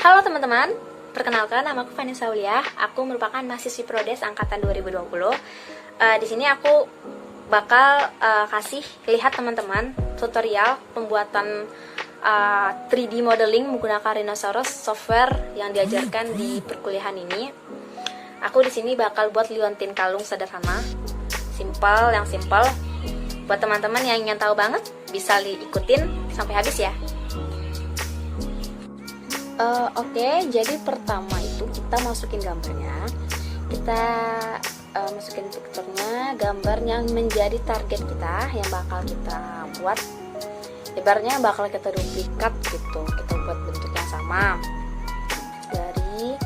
Halo teman-teman, perkenalkan nama aku Vanessa Aulia. Aku merupakan mahasiswi Prodes angkatan 2020. Di sini aku bakal kasih lihat teman-teman tutorial pembuatan 3D modeling menggunakan Rhinoceros software yang diajarkan di perkuliahan ini. Aku di sini bakal buat liontin kalung sederhana, simpel. Buat teman-teman yang ingin tahu banget, bisa ikutin sampai habis ya. Oke, jadi pertama itu kita masukin gambarnya. Kita masukin vektornya, gambar yang menjadi target kita, yang bakal kita buat. Ibaratnya bakal kita duplikat gitu. Kita buat bentuk yang sama dari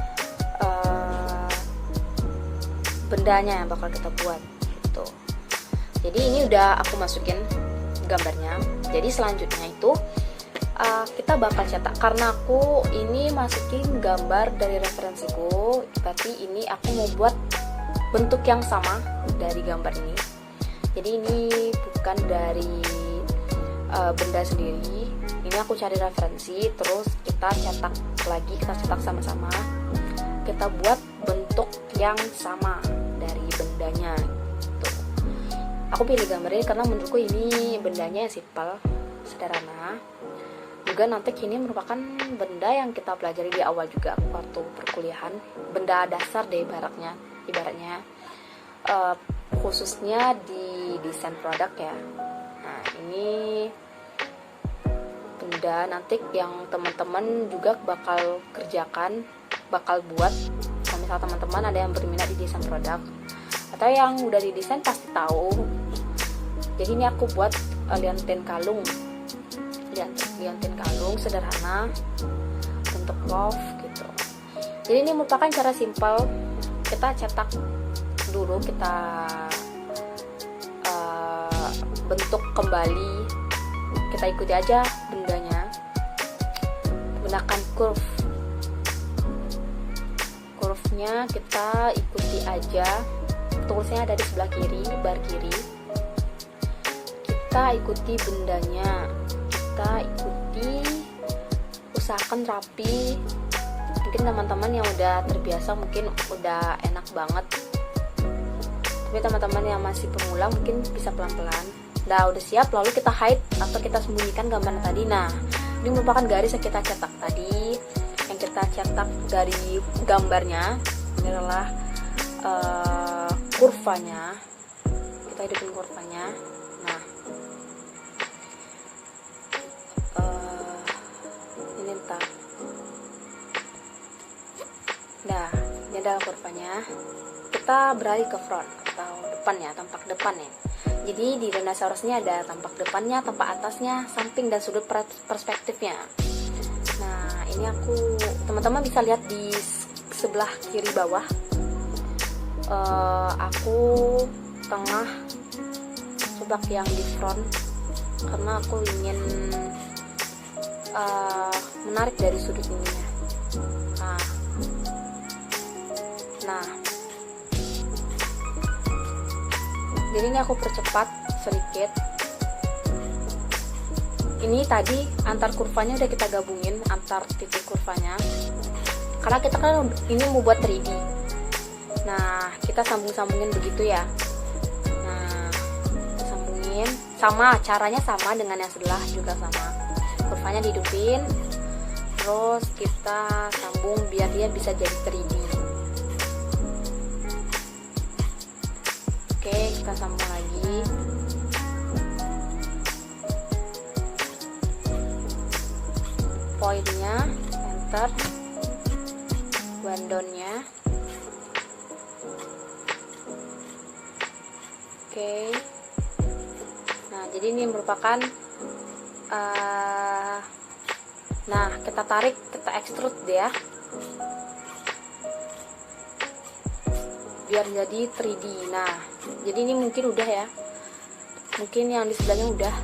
bendanya yang bakal kita buat gitu. Jadi ini udah aku masukin gambarnya. Jadi selanjutnya itu kita bakal cetak, karena aku ini masukin gambar dari referensiku, tapi ini aku mau buat bentuk yang sama dari gambar ini. Jadi ini bukan dari benda sendiri, ini aku cari referensi, terus kita cetak lagi, kita cetak sama-sama, kita buat bentuk yang sama dari bendanya gitu. Aku pilih gambar ini karena menurutku ini bendanya simpel, sederhana. Juga nanti ini merupakan benda yang kita pelajari di awal juga waktu perkuliahan, benda dasar deh ibaratnya khususnya di desain produk ya. Nah ini benda nanti yang teman-teman juga bakal kerjakan, bakal buat. Kalau misal teman-teman ada yang berminat di desain produk atau yang udah didesain pasti tahu. Jadi ini aku buat liontin kalung sederhana bentuk love gitu. Jadi ini merupakan cara simpel. Kita cetak dulu, kita bentuk kembali, kita ikuti aja bendanya, gunakan curve-nya kita ikuti aja, toolsnya ada di sebelah kiri, bar kiri. Kita ikuti bendanya, kita ikuti, usahakan rapi. Mungkin teman-teman yang udah terbiasa mungkin udah enak banget, tapi teman-teman yang masih pemula mungkin bisa pelan-pelan. Udah siap, lalu kita hide atau kita sembunyikan gambar tadi. Nah ini merupakan garis yang kita cetak tadi, yang kita cetak dari gambarnya. Ini adalah kurvanya, kita hidupin kurvanya. Nah ini adalah kurvanya. Kita beralih ke front atau depan ya, tampak depan ya. Jadi di Rhinoceros ini ada tampak depannya, tampak atasnya, samping dan sudut perspektifnya. Nah ini teman-teman bisa lihat di sebelah kiri bawah. Aku tengah coba yang di front karena aku ingin menarik dari sudut ininya. Nah jadi ini aku percepat sedikit. Ini tadi antar kurvanya udah kita gabungin, antar titik kurvanya, karena kita kan ini mau buat 3D. Nah kita sambungin begitu ya. Nah kita sambungin, sama caranya sama dengan yang sebelah juga sama. Kurvanya dihidupin, terus kita sambung biar dia bisa jadi 3D. Oke, kita sambung lagi. Poinnya, enter, wandonnya. Oke. Nah, jadi ini merupakan nah, kita tarik, kita extrude deh ya, biar jadi 3D. Nah, jadi ini mungkin udah ya, mungkin yang di sebelahnya udah.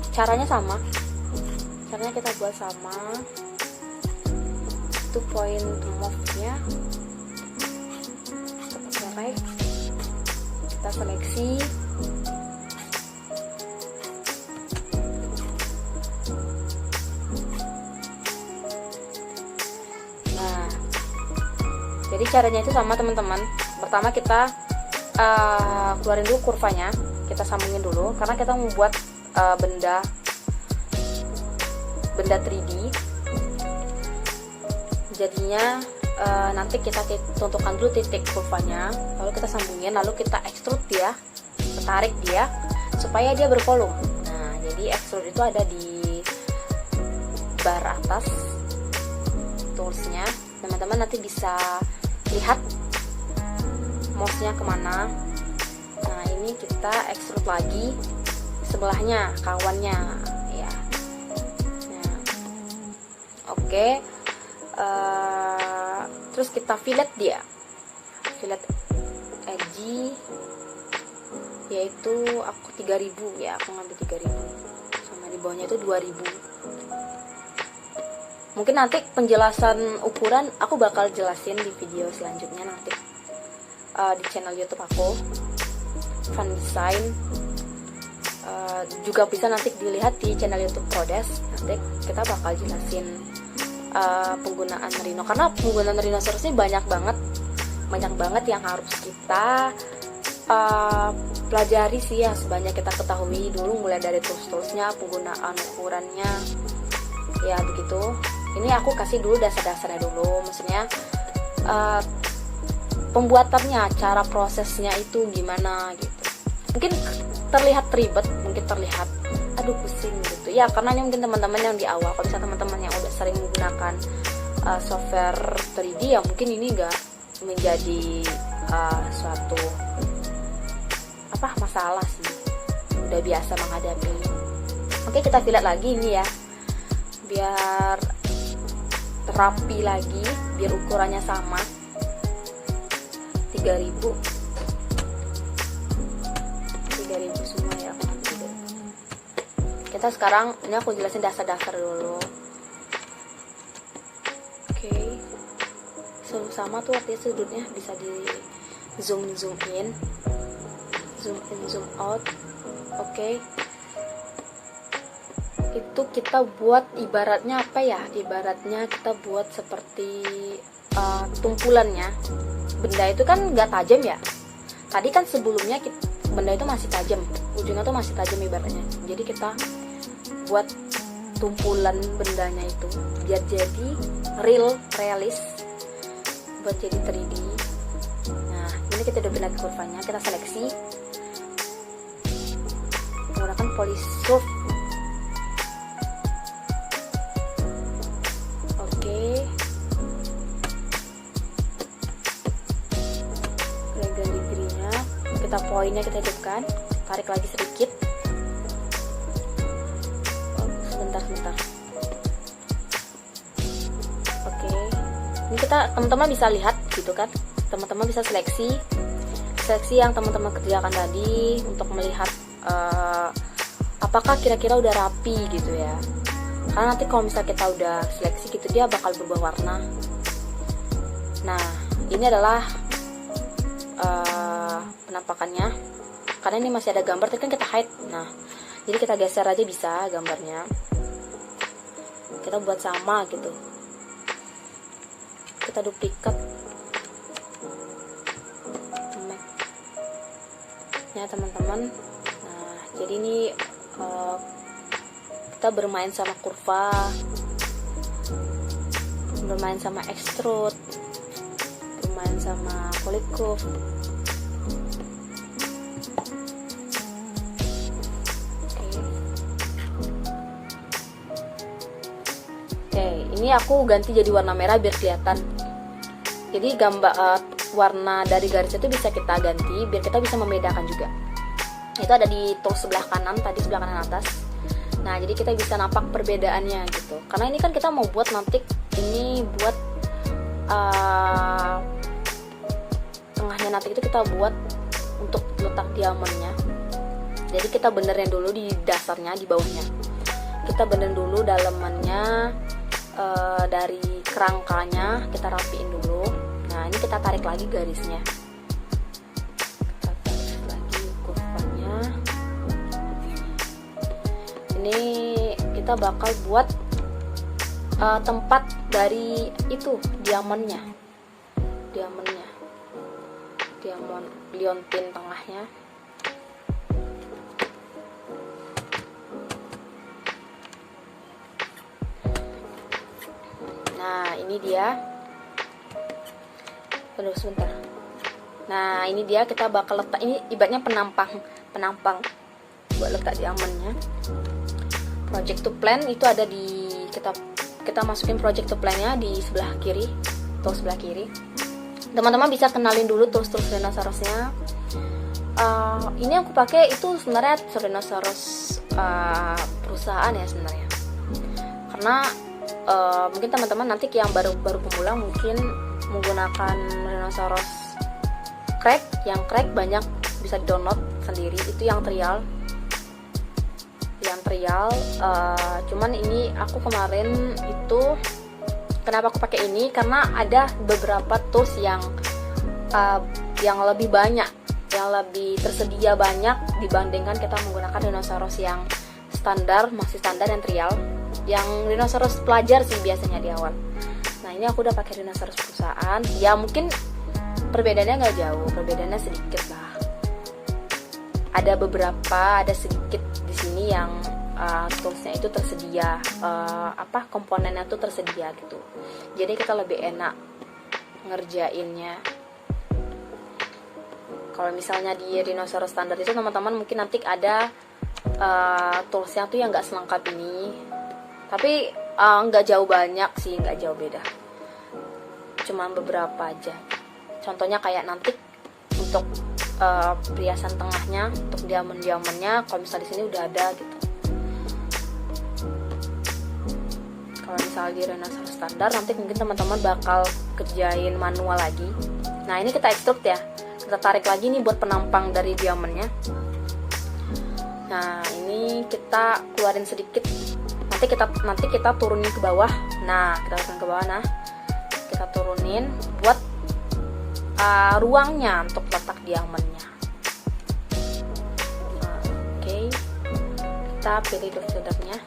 Caranya sama, caranya kita buat sama. Itu point move-nya, kita select, kita seleksi. Jadi caranya itu sama teman-teman. Pertama kita keluarin dulu kurvanya, kita sambungin dulu karena kita membuat benda 3D. Jadinya nanti kita tentukan dulu titik kurvanya, lalu kita sambungin, lalu kita extrude dia, tarik dia supaya dia bervolume. Nah, jadi extrude itu ada di bar atas toolsnya. Teman-teman nanti bisa lihat mouse-nya kemana. Nah, ini kita extrude lagi sebelahnya, kawannya ya. Nah, oke. Terus kita fillet dia, fillet edgy, yaitu aku 3000 ya, aku ngambil 3000, sama di bawahnya itu 2000. Mungkin nanti penjelasan ukuran aku bakal jelasin di video selanjutnya nanti di channel YouTube aku, Fun Design. Juga bisa nanti dilihat di channel YouTube Prodes. Nanti kita bakal jelasin penggunaan Rhino, karena penggunaan Rhinoceros ini banyak banget yang harus kita pelajari sih ya, sebanyak kita ketahui dulu, mulai dari tools-toolsnya, penggunaan ukurannya ya begitu. Ini aku kasih dulu dasar-dasarnya dulu, maksudnya pembuatannya, cara prosesnya itu gimana gitu. Mungkin terlihat ribet, mungkin terlihat aduh pusing gitu ya, karena ini mungkin teman-teman yang di awal. Kalau misalnya teman-teman yang udah sering menggunakan software 3D ya mungkin ini enggak menjadi suatu masalah sih, udah biasa menghadapi. Oke, kita fillet lagi ini ya, biar rapi lagi, biar ukurannya sama 3000 semua ya. Kita sekarang ini aku jelasin dasar-dasar dulu. Oke, sama tuh artinya sudutnya bisa di zoom in, zoom out. Oke, itu kita buat ibaratnya apa ya? Ibaratnya kita buat seperti tumpulannya. Benda itu kan nggak tajam ya. Tadi kan sebelumnya benda itu masih tajam, ujungnya tuh masih tajam ibaratnya. Jadi kita buat tumpulan bendanya itu biar jadi realis, buat jadi 3D. Nah, ini kita udah benar kurvanya, kita seleksi menggunakan Polysurf. Oke, gradient degree-nya, kita poinnya kita hidupkan, tarik lagi sedikit. Sebentar. Oke, ini kita teman-teman bisa lihat gitu kan, teman-teman bisa seleksi yang teman-teman kerjakan tadi untuk melihat apakah kira-kira udah rapi gitu ya. Karena nanti kalau misalnya kita udah seleksi gitu, dia bakal berubah warna. Nah, ini adalah penampakannya, karena ini masih ada gambar, tapi kan kita hide. Nah, jadi kita geser aja bisa gambarnya, kita buat sama gitu, kita duplikat ya teman-teman. Nah, jadi ini kita bermain sama kurva, bermain sama extrude, bermain sama polycurve. Ini aku ganti jadi warna merah biar kelihatan. Jadi gambar warna dari garis itu bisa kita ganti biar kita bisa membedakan juga. Itu ada di tool sebelah kanan tadi, sebelah kanan atas. Nah, jadi kita bisa nampak perbedaannya gitu. Karena ini kan kita mau buat nanti ini buat tengahnya nanti itu kita buat untuk letak diamondnya. Jadi kita benerin dulu di dasarnya, di bawahnya. Kita benerin dulu dalamannya. Dari kerangkanya kita rapiin dulu. Nah, ini kita tarik lagi garisnya, kita tarik lagi kurvanya. Ini kita bakal buat tempat dari itu diamondnya. diamondnya, diamond liontin tengahnya. Nah ini dia, tunggu sebentar. Nah ini dia, kita bakal letak, ini ibaratnya penampang buat letak diamondnya. Project to plan itu ada di, kita masukin project to plan-nya di sebelah kiri, tools sebelah kiri. Teman-teman bisa kenalin dulu tools Rhinoceros-nya. Ini aku pakai itu sebenarnya Rhinoceros perusahaan ya sebenarnya, karena mungkin teman-teman nanti yang baru pemula mungkin menggunakan Rhinoceros crack, yang crack banyak bisa di download sendiri, itu yang trial. Cuman ini aku kemarin itu, kenapa aku pakai ini, karena ada beberapa tools yang lebih banyak, yang lebih tersedia banyak dibandingkan kita menggunakan Rhinoceros yang standar, masih standar dan trial, yang Rhinoceros pelajar sih biasanya di awal. Nah ini aku udah pakai Rhinoceros perusahaan, ya mungkin perbedaannya nggak jauh, perbedaannya sedikit lah. Ada sedikit di sini yang toolsnya itu tersedia, komponennya tuh tersedia gitu, jadi kita lebih enak ngerjainnya. Kalau misalnya di Rhinoceros standar itu teman-teman mungkin nanti ada toolsnya tuh yang nggak selengkap ini, tapi nggak jauh banyak sih, nggak jauh beda, cuman beberapa aja. Contohnya kayak nanti untuk perhiasan tengahnya, untuk diamond-diamondnya, kalau misalnya di sini udah ada gitu. Kalau misalnya di Rhinoceros standar nanti mungkin teman-teman bakal kerjain manual lagi. Nah ini kita extrude ya, kita tarik lagi nih buat penampang dari diamondnya. Nah ini kita keluarin sedikit, nanti kita turunin ke bawah. Nah kita turunin ke bawah, kita turunin buat ruangnya untuk letak diamondnya. Oke. Kita pilih dot shadernya,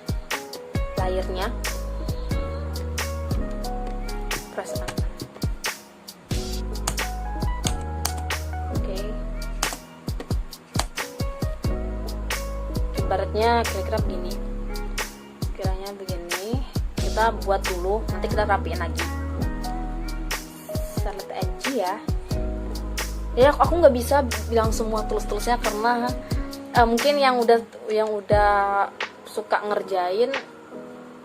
layernya, press on. Oke. Ibaratnya kira-kira begini. Kiranya begini. Kita buat dulu, nanti kita rapiin lagi. Select edge ya. Ya aku nggak bisa bilang semua tools-toolsnya karena mungkin yang udah suka ngerjain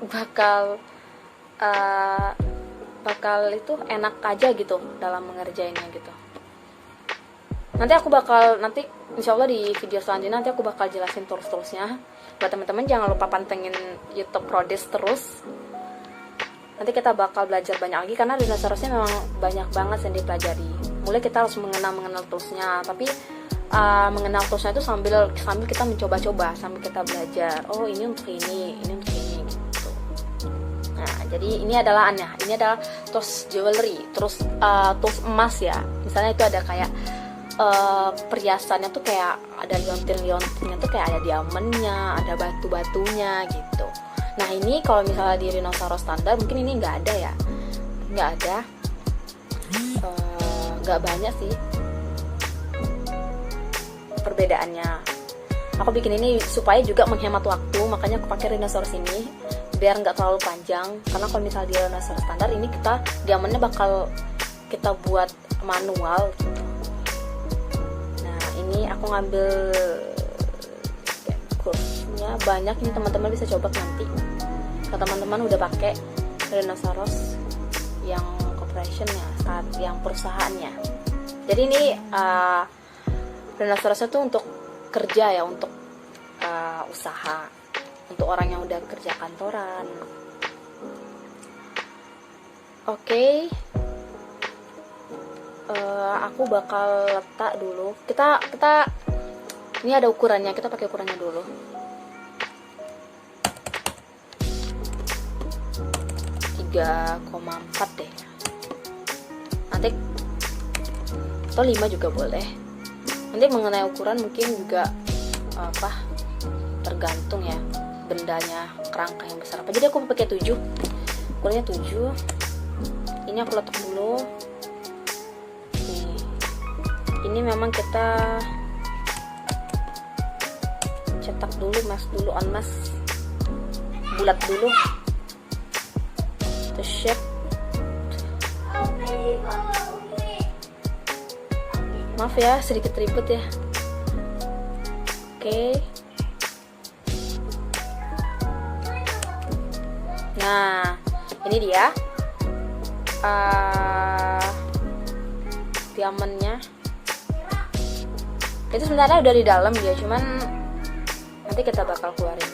bakal itu enak aja gitu dalam mengerjainnya gitu. Nanti insya Allah di video selanjutnya nanti aku bakal jelasin tools-toolsnya. Buat teman-teman jangan lupa pantengin YouTube Prodis terus. Nanti kita bakal belajar banyak lagi karena Rhinocerosnya memang banyak banget yang dipelajari. Mulai kita harus mengenal toolsnya, tapi mengenal toolsnya itu sambil kita mencoba-coba, sambil kita belajar. Oh ini untuk ini gitu. Nah jadi ini adalah tools jewelry, terus tools emas ya. Misalnya itu ada kayak perhiasannya tuh kayak ada liontinnya tuh kayak ada diamondnya, ada batu-batunya gitu. Nah ini kalau misalnya di Rhinoceros standar mungkin ini nggak ada ya, nggak banyak sih perbedaannya. Aku bikin ini supaya juga menghemat waktu, makanya aku pakai Rhinoceros ini biar nggak terlalu panjang. Karena kalau misalnya di Rhinoceros standar ini diamondnya bakal kita buat manual gitu. Nah ini aku ngambil kurvnya banyak, ini teman-teman bisa coba nanti kalau teman-teman udah pakai Rhinoceros yang corporationnya, yang perusahaannya. Jadi ini Rhinocerosnya tuh untuk kerja ya, untuk usaha, untuk orang yang udah kerja kantoran. Oke. Aku bakal letak dulu. Kita ini ada ukurannya, kita pakai ukurannya dulu. 3,4 deh. Nanti atau 5 juga boleh. Nanti mengenai ukuran mungkin juga tergantung ya bendanya, kerangka yang besar apa. Jadi aku pakai 7. Ukurannya 7. Ini aku letak dulu. ini memang kita cetak dulu, mas dulu, on mas, bulat dulu, terus shape. Maaf ya, sedikit ribet ya. Oke. Nah, ini dia diamondnya. Itu sebenarnya udah di dalam dia, cuman nanti kita bakal keluarin.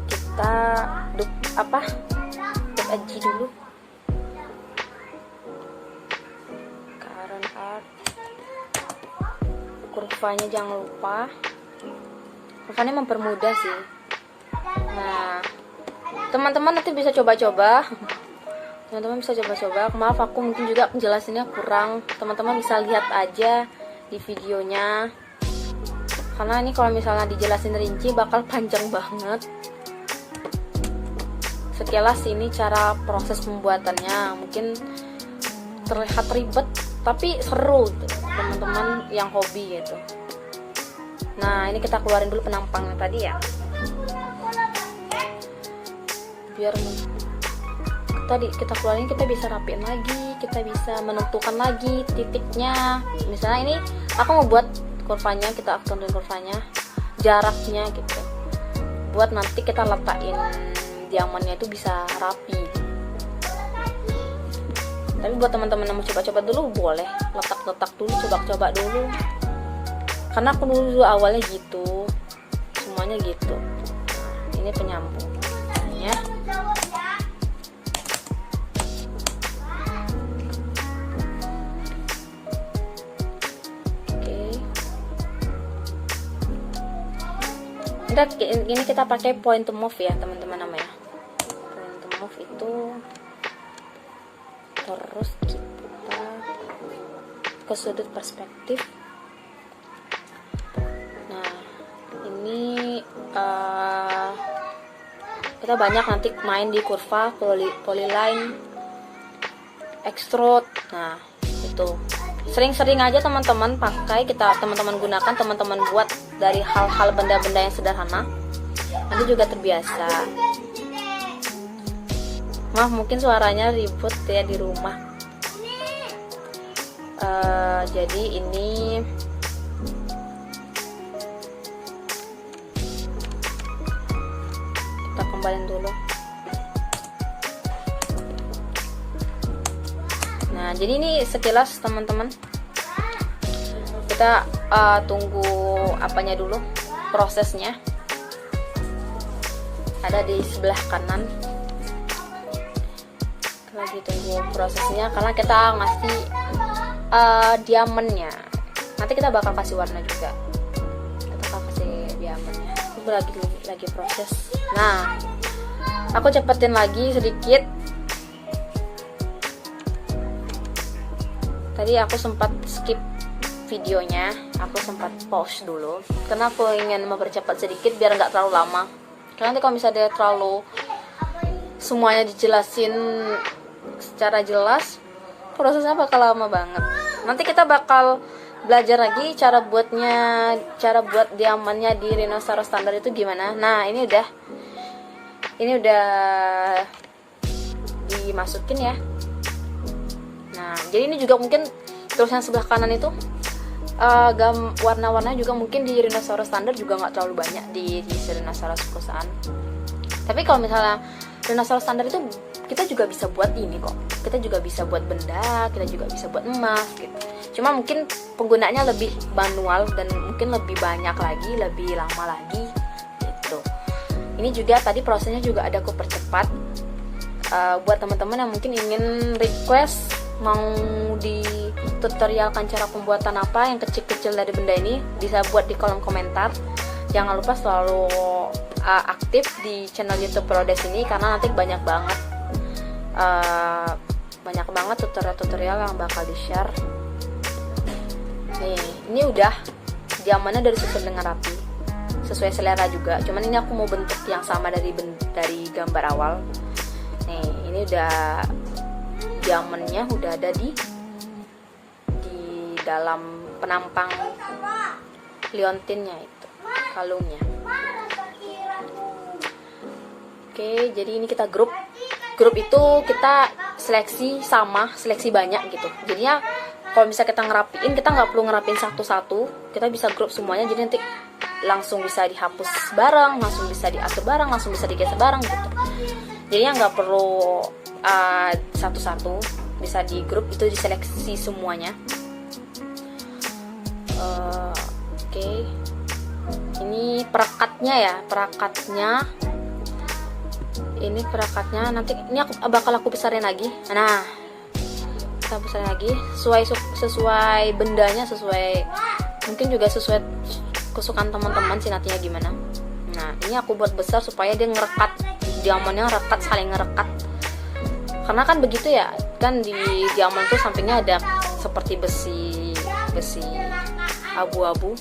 Kita duk aji dulu. Current art. Kurvanya jangan lupa. Kurvanya mempermudah sih. Nah, teman-teman nanti bisa coba-coba. Teman-teman bisa coba-coba. Maaf aku mungkin juga penjelasannya kurang. Teman-teman bisa lihat aja di videonya. Karena ini kalau misalnya dijelasin rinci bakal panjang banget. Sekilas ini cara proses pembuatannya. Mungkin terlihat ribet tapi seru gitu, teman-teman yang hobi gitu. Nah, ini kita keluarin dulu penampangnya tadi ya. Biar tadi kita keluarin, kita bisa rapiin lagi, kita bisa menentukan lagi titiknya. Misalnya ini aku mau buat kurvanya, kita aturkan kurvanya, jaraknya gitu, buat nanti kita letakin diamondnya itu bisa rapi. Tapi buat teman-teman yang mau coba-coba dulu boleh letak-letak dulu, coba-coba dulu, karena aku dulu awalnya gitu, semuanya gitu. Nah, ini penyambungnya. Ini kita pakai point to move ya teman-teman namanya. Point to move itu terus kita ke sudut perspektif. Nah, ini kita banyak nanti main di kurva, polyline, extrude. Nah, itu sering-sering aja teman-teman pakai, teman-teman gunakan, teman-teman buat dari hal-hal benda-benda yang sederhana, nanti juga terbiasa. Maaf mungkin suaranya ribut ya di rumah. Jadi ini kita kembaliin dulu. Nah, jadi ini sekilas teman-teman. Kita tunggu apanya dulu, prosesnya. Ada di sebelah kanan. Kita lagi tunggu prosesnya karena kita ngasih diamondnya. Nanti kita bakal kasih warna juga. Kita bakal kasih diamondnya. Itu lagi proses. Nah, aku cepetin lagi sedikit. Tadi aku sempat skip videonya, aku sempat pause dulu karena aku ingin mempercepat sedikit biar nggak terlalu lama. Karena nanti kalau misalnya terlalu semuanya dijelasin secara jelas, prosesnya bakal lama banget. Nanti kita bakal belajar lagi cara buat diamondnya di Rhinoceros standar itu gimana. Nah, ini udah dimasukin ya. Nah, jadi ini juga mungkin terus yang sebelah kanan itu warna-warna juga mungkin di Rhinoceros standar juga nggak terlalu banyak di Rhinoceros perusahaan. Tapi kalau misalnya Rhinoceros standar itu kita juga bisa buat ini kok. Kita juga bisa buat benda, kita juga bisa buat emas gitu. Cuma mungkin penggunaannya lebih manual dan mungkin lebih banyak lagi, lebih lama lagi gitu. Ini juga tadi prosesnya juga ada aku percepat. Buat teman-teman yang mungkin ingin request mau di tutorialkan cara pembuatan apa yang kecil-kecil dari benda ini, bisa buat di kolom komentar. Jangan lupa selalu aktif di channel YouTube Prodes ini karena nanti banyak banget tutorial-tutorial yang bakal di-share. Nih, ini udah diamondnya dari susun dengan rapi, sesuai selera juga. Cuman ini aku mau bentuk yang sama dari gambar awal. Nih, ini udah diamondnya udah ada di dalam penampang liontinnya itu, kalungnya. Oke, jadi ini kita grup itu kita seleksi banyak gitu. Jadinya kalau bisa kita ngerapiin, kita nggak perlu ngerapiin satu-satu, kita bisa grup semuanya, jadi nanti langsung bisa dihapus bareng, langsung bisa diatur bareng, langsung bisa digeser bareng gitu. Jadinya nggak perlu satu-satu, bisa di grup itu diseleksi semuanya. Oke. Ini perakatnya nanti ini bakal aku besarin lagi. Nah, kita besarin lagi sesuai bendanya, mungkin juga sesuai kesukaan teman-teman sih nantinya gimana. Nah, ini aku buat besar supaya dia ngerekat, diamondnya saling ngerekat. Karena kan begitu ya, kan di diamond tuh sampingnya ada seperti besi abu-abu.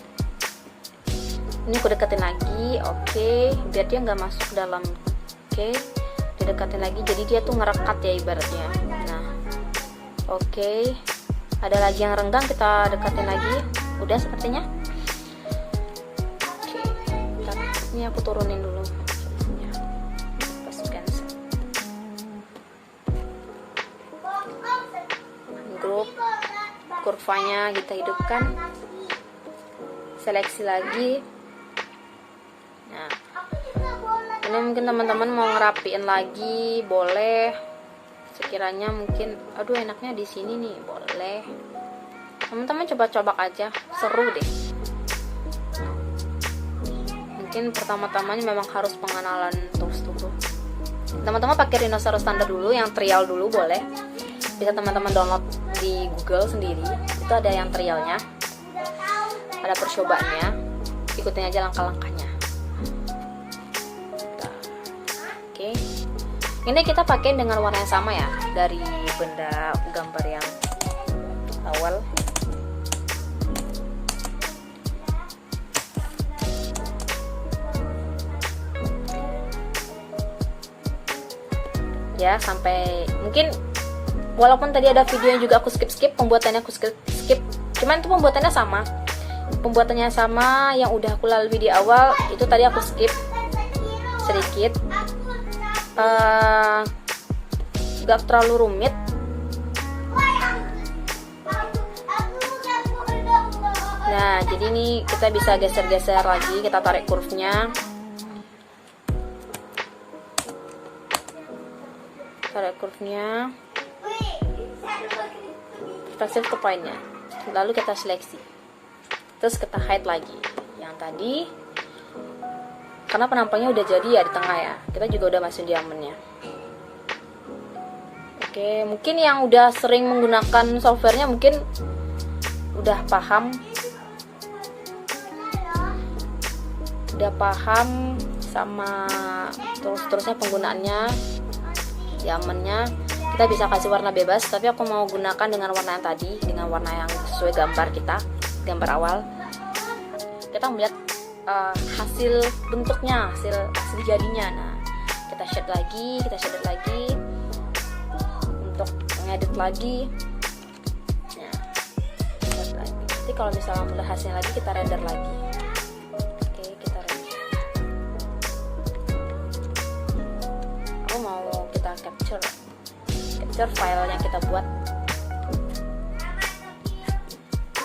Ini aku deketin lagi, oke, biar dia nggak masuk dalam. Oke, didekatin lagi, jadi dia tuh ngerekat ya ibaratnya. Nah, oke, ada lagi yang renggang, kita dekatin lagi. Udah sepertinya. Oke, ini aku turunin dulu. Grup kurvanya kita hidupkan, seleksi lagi. Nah, ini mungkin teman-teman mau ngerapiin lagi, boleh. Sekiranya mungkin, aduh enaknya di sini nih, boleh. Teman-teman coba-coba aja, seru deh. Mungkin pertama-tamanya memang harus pengenalan terus dulu. Teman-teman pakai Rhinoceros standar dulu, yang trial dulu boleh. Bisa teman-teman download di Google sendiri. Itu ada yang trialnya, ada percobaannya. Ikutin aja langkah-langkahnya. Oke, ini kita pakai dengan warna yang sama ya, dari benda gambar yang awal. Ya, sampai mungkin walaupun tadi ada video yang juga aku skip, pembuatannya aku skip, cuman itu pembuatannya sama yang udah aku lalui di awal. Itu tadi aku skip sedikit, gak terlalu rumit. Nah, jadi ini kita bisa geser-geser lagi, kita tarik kurvnya, kita save ke pointnya, lalu kita seleksi, terus kita hide lagi yang tadi, karena penampangnya udah jadi ya di tengah ya, kita juga udah masukin diamondnya. Oke, mungkin yang udah sering menggunakan softwarenya mungkin udah paham sama terusnya penggunaannya diamondnya. Kita bisa kasih warna bebas, tapi aku mau gunakan dengan warna yang tadi, dengan warna yang sesuai gambar awal. Kita melihat hasil bentuknya, hasil jadinya. Nah, kita shade lagi untuk ngedit lagi. Nah, shade lagi. Nanti kalau misalnya udah hasilnya lagi, kita render lagi. Oke, kita render. Aku mau kita capture file yang kita buat.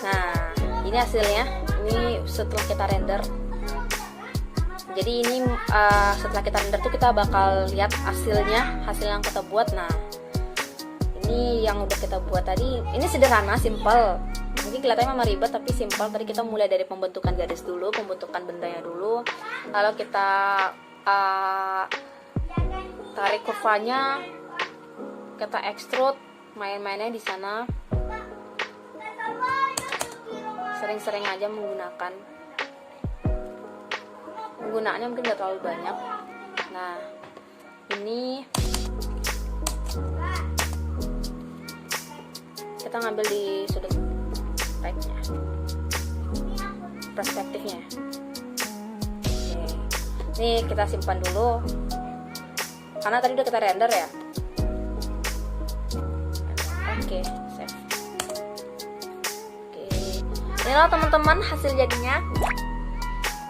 Nah, ini hasilnya. Ini setelah kita render. Jadi ini setelah kita render tuh kita bakal lihat hasil yang kita buat. Nah, ini yang udah kita buat tadi. Ini sederhana, simple. Mungkin kelihatannya memang ribet tapi simple. Tadi kita mulai dari pembentukan garis dulu, pembentukan bendanya dulu. Lalu kita tarik kurvanya, kita extrude, main-mainnya di sana. Sering-sering aja penggunaannya mungkin gak terlalu banyak. Nah, ini kita ngambil di sudut right-nya, perspektifnya. Oke, ini kita simpan dulu karena tadi udah kita render ya. Oke, save. Oke, Ini loh teman-teman hasil jadinya.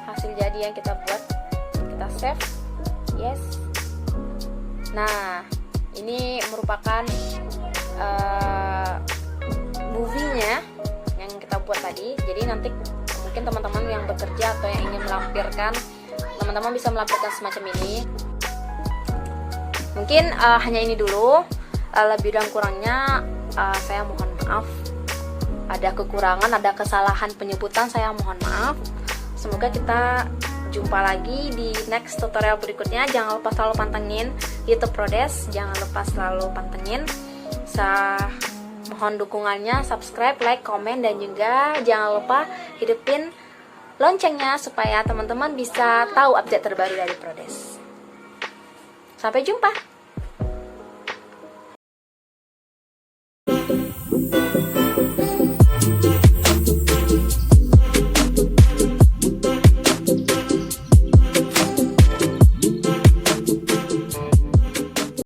Hasil jadi yang kita buat. Kita save. Yes. Nah, ini merupakan movie-nya yang kita buat tadi. Jadi nanti mungkin teman-teman yang bekerja atau yang ingin melampirkan, teman-teman bisa melampirkan semacam ini. Mungkin hanya ini dulu. Lebih dan kurangnya saya mohon maaf. Ada kekurangan, ada kesalahan penyebutan, saya mohon maaf. Semoga kita jumpa lagi di next tutorial berikutnya. Jangan lupa selalu pantengin YouTube Prodes, jangan lupa selalu pantengin. Mohon dukungannya, subscribe, like, komen, dan juga jangan lupa hidupin loncengnya supaya teman-teman bisa tahu update terbaru dari Prodes. Sampai jumpa.